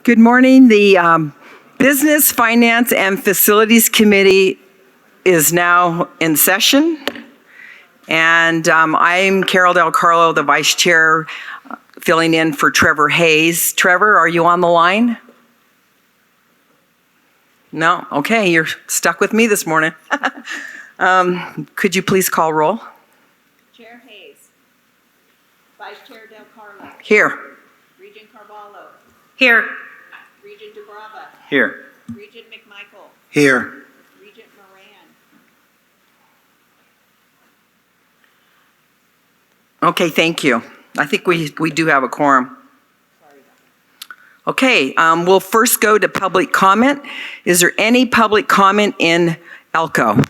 Good morning. The Business, Finance, and Facilities Committee is now in session. And I'm Carol Del Carlo, the Vice Chair, filling in for Trevor Hayes. Trevor, are you on the line? No? Okay, you're stuck with me this morning. Could you please call roll? Chair Hayes. Vice Chair Del Carlo. Here. Regent Carvalho. Here. Regent DeBrava. Here. Regent McMichael. Here. Regent Moran. Okay, thank you. I think we do have a quorum. Okay, we'll first go to public comment. Is there any public comment in Elko?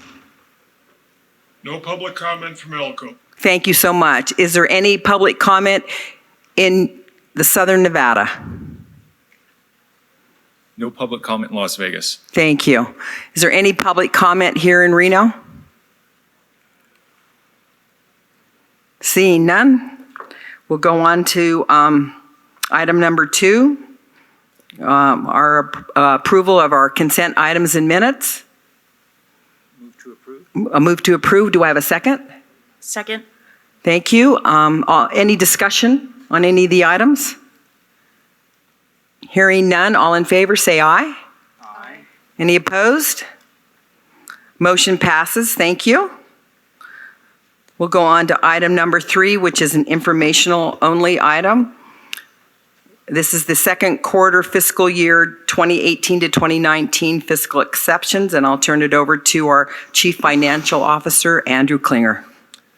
No public comment from Elko. Thank you so much. Is there any public comment in the Southern Nevada? No public comment in Las Vegas. Thank you. Is there any public comment here in Reno? Seeing none, we'll go on to item number 2, our approval of our consent items and minutes. Move to approve. A move to approve. Do I have a second? Second. Thank you. Any discussion on any of the items? Hearing none, all in favor say aye. Aye. Any opposed? Motion passes. Thank you. We'll go on to item number 3, which is an informational only item. This is the second quarter fiscal year 2018 to 2019 fiscal exceptions, and I'll turn it over to our Chief Financial Officer, Andrew Klinger.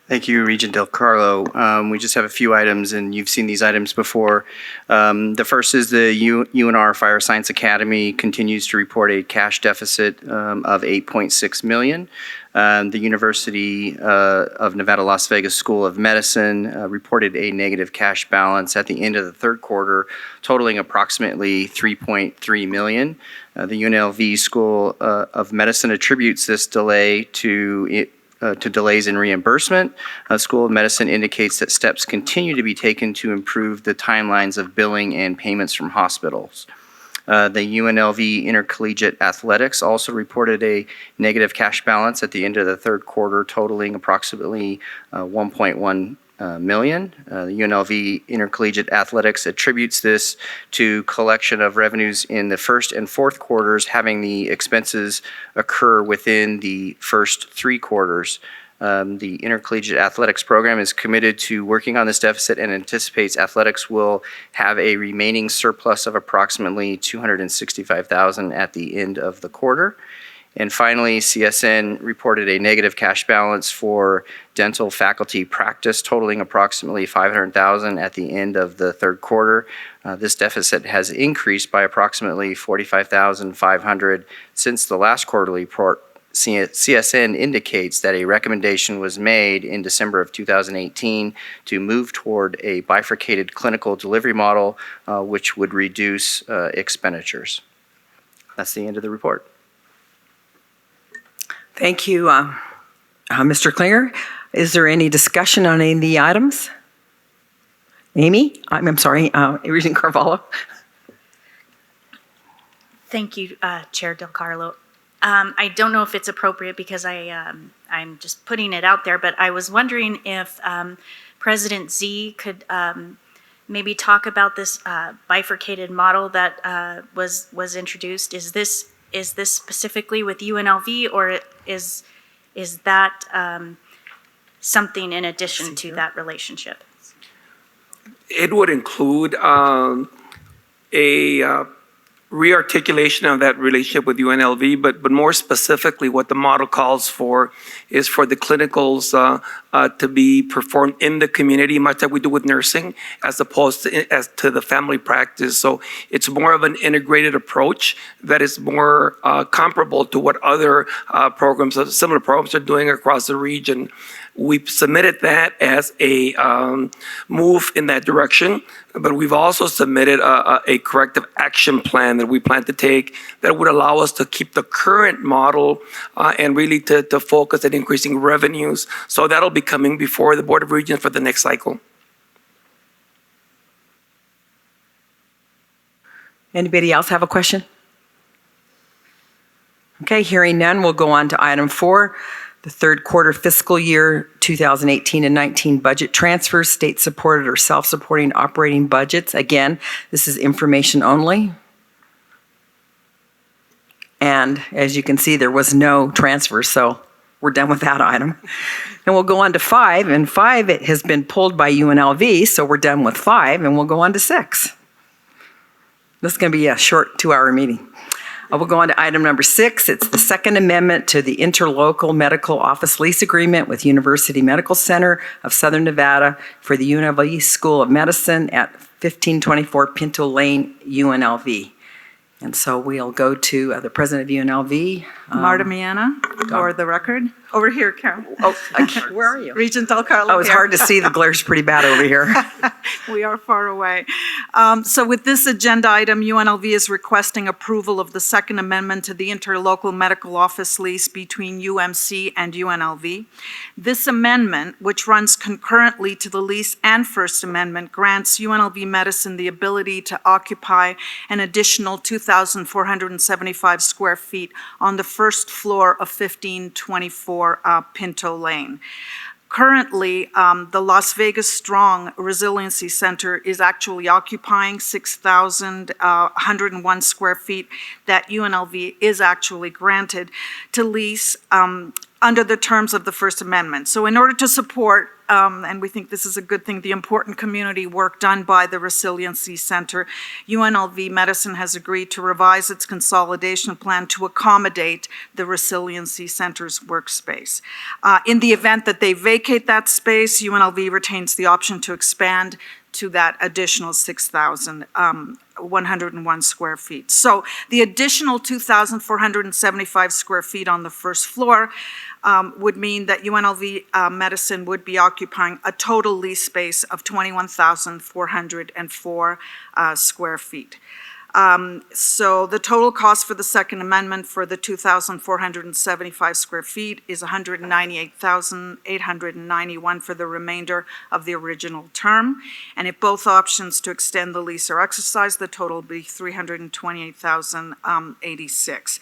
Thank you, Regent Del Carlo. We just have a few items, and you've seen these items before. The first is the UNR Fire Science Academy continues to report a cash deficit of $8.6 million. The University of Nevada, Las Vegas School of Medicine reported a negative cash balance at the end of the third quarter, totaling approximately $3.3 million. The UNLV School of Medicine attributes this delay to delays in reimbursement. School of Medicine indicates that steps continue to be taken to improve the timelines of billing and payments from hospitals. The UNLV Intercollegiate Athletics also reported a negative cash balance at the end of the third quarter, totaling approximately $1.1 million. The UNLV Intercollegiate Athletics attributes this to collection of revenues in the first and fourth quarters, having the expenses occur within the first 3 quarters. The Intercollegiate Athletics program is committed to working on this deficit and anticipates athletics will have a remaining surplus of approximately $265,000 at the end of the quarter. And finally, CSN reported a negative cash balance for dental faculty practice, totaling approximately $500,000 at the end of the third quarter. This deficit has increased by approximately $45,500 since the last quarterly report. CSN indicates that a recommendation was made in December of 2018 to move toward a bifurcated clinical delivery model, which would reduce expenditures. That's the end of the report. Thank you, Mr. Klinger. Is there any discussion on any of the items? Amy? I'm sorry, Regent Carvalho. Thank you, Chair Del Carlo. I don't know if it's appropriate because I'm just putting it out there, but I was wondering if President Z could maybe talk about this bifurcated model that was introduced. Is this specifically with UNLV, or is that something in addition to that relationship? It would include a rearticulation of that relationship with UNLV, but more specifically what the model calls for is for the clinicals to be performed in the community, much like we do with nursing, as opposed to the family practice. So it's more of an integrated approach that is more comparable to what other similar programs are doing across the region. We've submitted that as a move in that direction, but we've also submitted a corrective action plan that we plan to take that would allow us to keep the current model and really to focus on increasing revenues. So that'll be coming before the Board of Regents for the next cycle. Anybody else have a question? Okay, hearing none, we'll go on to item 4, the third quarter fiscal year 2018 and 19 budget transfers, state-supported or self-supporting operating budgets. Again, this is information only. And as you can see, there was no transfer, so we're done with that item. And we'll go on to 5, and 5, it has been pulled by UNLV, so we're done with 5, and we'll go on to 6. This is going to be a short 2-hour meeting. We'll go on to item number 6. It's the second amendment to the interlocal medical office lease agreement with University Medical Center of Southern Nevada for the UNLV School of Medicine at 1524 Pinto Lane, UNLV. And so we'll go to the president of UNLV. Marta Miana, for the record. Over here, Carol. Oh, where are you? Regent Del Carlo. Oh, it's here. hard to see. The glare's pretty bad over here. We are far away. So with this agenda item, UNLV is requesting approval of the Second Amendment to the interlocal medical office lease between UMC and UNLV. This amendment, which runs concurrently to the lease and First Amendment, grants UNLV Medicine the ability to occupy an additional 2,475 square feet on the first floor of 1524 Pinto Lane. Currently, the Las Vegas Strong Resiliency Center is actually occupying 6,101 square feet that UNLV is actually granted to lease under the terms of the First Amendment. So in order to support, and we think this is a good thing, the important community work done by the Resiliency Center, UNLV Medicine has agreed to revise its consolidation plan to accommodate the Resiliency Center's workspace. In the event that they vacate that space, UNLV retains the option to expand to that additional 6,101 square feet. So the additional 2,475 square feet on the first floor would mean that UNLV Medicine would be occupying a total lease space of 21,404 square feet. So the total cost for the Second Amendment for the 2,475 square feet is $198,891 for the remainder of the original term. And if both options to extend the lease are exercised, the total will be $328,086.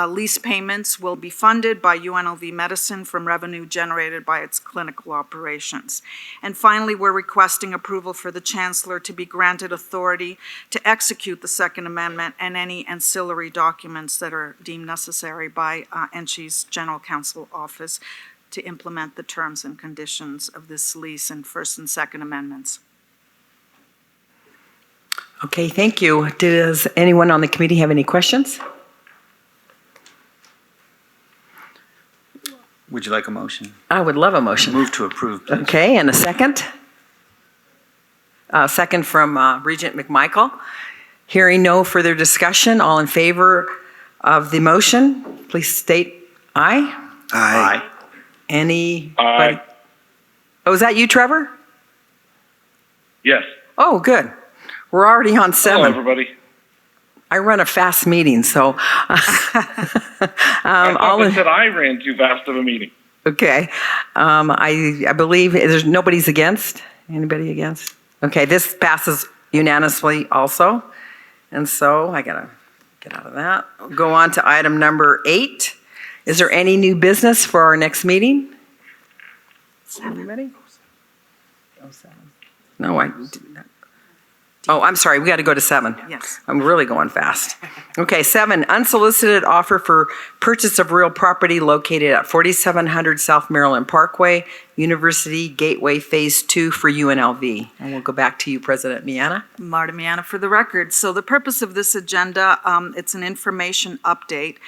Lease payments will be funded by UNLV Medicine from revenue generated by its clinical operations. And finally, we're requesting approval for the Chancellor to be granted authority to execute the Second Amendment and any ancillary documents that are deemed necessary by NSHE's General Counsel Office to implement the terms and conditions of this lease and First and Second Amendments. Okay, thank you. Does anyone on the committee have any questions? Would you like a motion? I would love a motion. Move to approve, please. Okay, and a second? Second from Regent McMichael. Hearing no further discussion, all in favor of the motion, please state aye. Aye. Anybody? Aye. Oh, is that you, Trevor? Yes. Oh, good. We're already on 7. Hello, everybody. I run a fast meeting, so. I thought they said I ran too fast of a meeting. Okay. I believe there's nobody's against. Anybody against? Okay, this passes unanimously also. And so I gotta get out of that. Go on to item number 8. Is there any new business for our next meeting? Anybody? No, I did not. Oh, I'm sorry, we got to go to 7. Yes. I'm really going fast. Okay, 7, unsolicited offer for purchase of real property located at 4700 South Maryland Parkway, University Gateway Phase 2 for UNLV. And we'll go back to you, President Miana. Marta Miana for the record. So the purpose of this agenda, it's an information update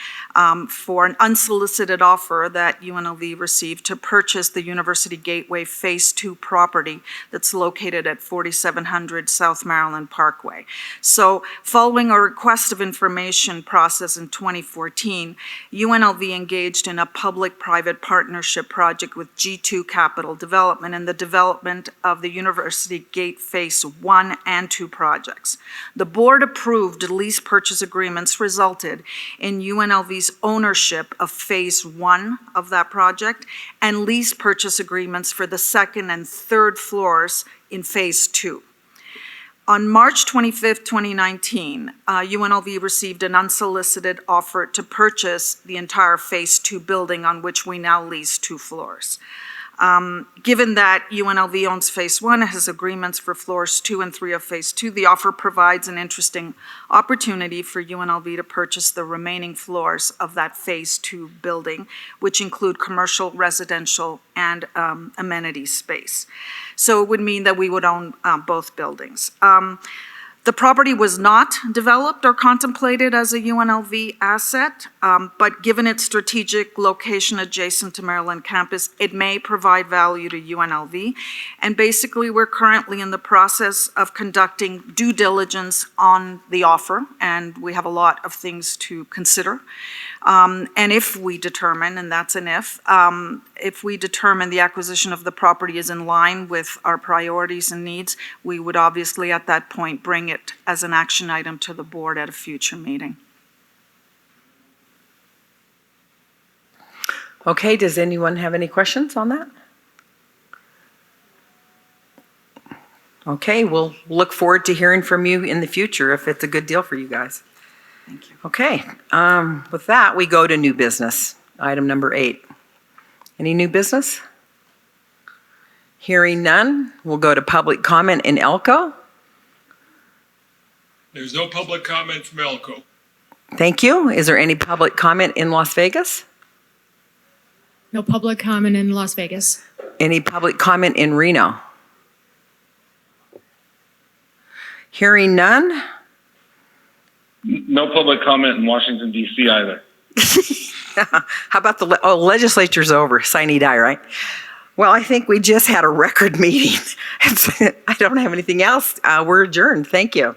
for an unsolicited offer that UNLV received to purchase the University Gateway Phase 2 property that's located at 4700 South Maryland Parkway. So following a request of information process in 2014, UNLV engaged in a public-private partnership project with G2 Capital Development in the development of the University Gate Phase 1 and 2 projects. The board approved lease purchase agreements resulted in UNLV's ownership of Phase 1 of that project and lease purchase agreements for the second and third floors in Phase 2. On March 25th, 2019, UNLV received an unsolicited offer to purchase the entire Phase 2 building on which we now lease 2 floors. Given that UNLV owns Phase 1 and has agreements for floors 2 and 3 of Phase 2, the offer provides an interesting opportunity for UNLV to purchase the remaining floors of that Phase 2 building, which include commercial, residential, and amenity space. So it would mean that we would own both buildings. The property was not developed or contemplated as a UNLV asset, but given its strategic location adjacent to Maryland campus, it may provide value to UNLV. And basically, we're currently in the process of conducting due diligence on the offer, and we have a lot of things to consider. And if we determine, and that's an if we determine the acquisition of the property is in line with our priorities and needs, we would obviously at that point bring it as an action item to the board at a future meeting. Okay, does anyone have any questions on that? Okay, we'll look forward to hearing from you in the future if it's a good deal for you guys. Thank you. Okay, with that, we go to new business, item number 8. Any new business? Hearing none, we'll go to public comment in Elko. There's no public comment from Elko. Thank you. Is there any public comment in Las Vegas? No public comment in Las Vegas. Any public comment in Reno? Hearing none? No public comment in Washington, D.C. either. How about the legislature's over, sine die, right? Well, I think we just had a record meeting. I don't have anything else. We're adjourned. Thank you.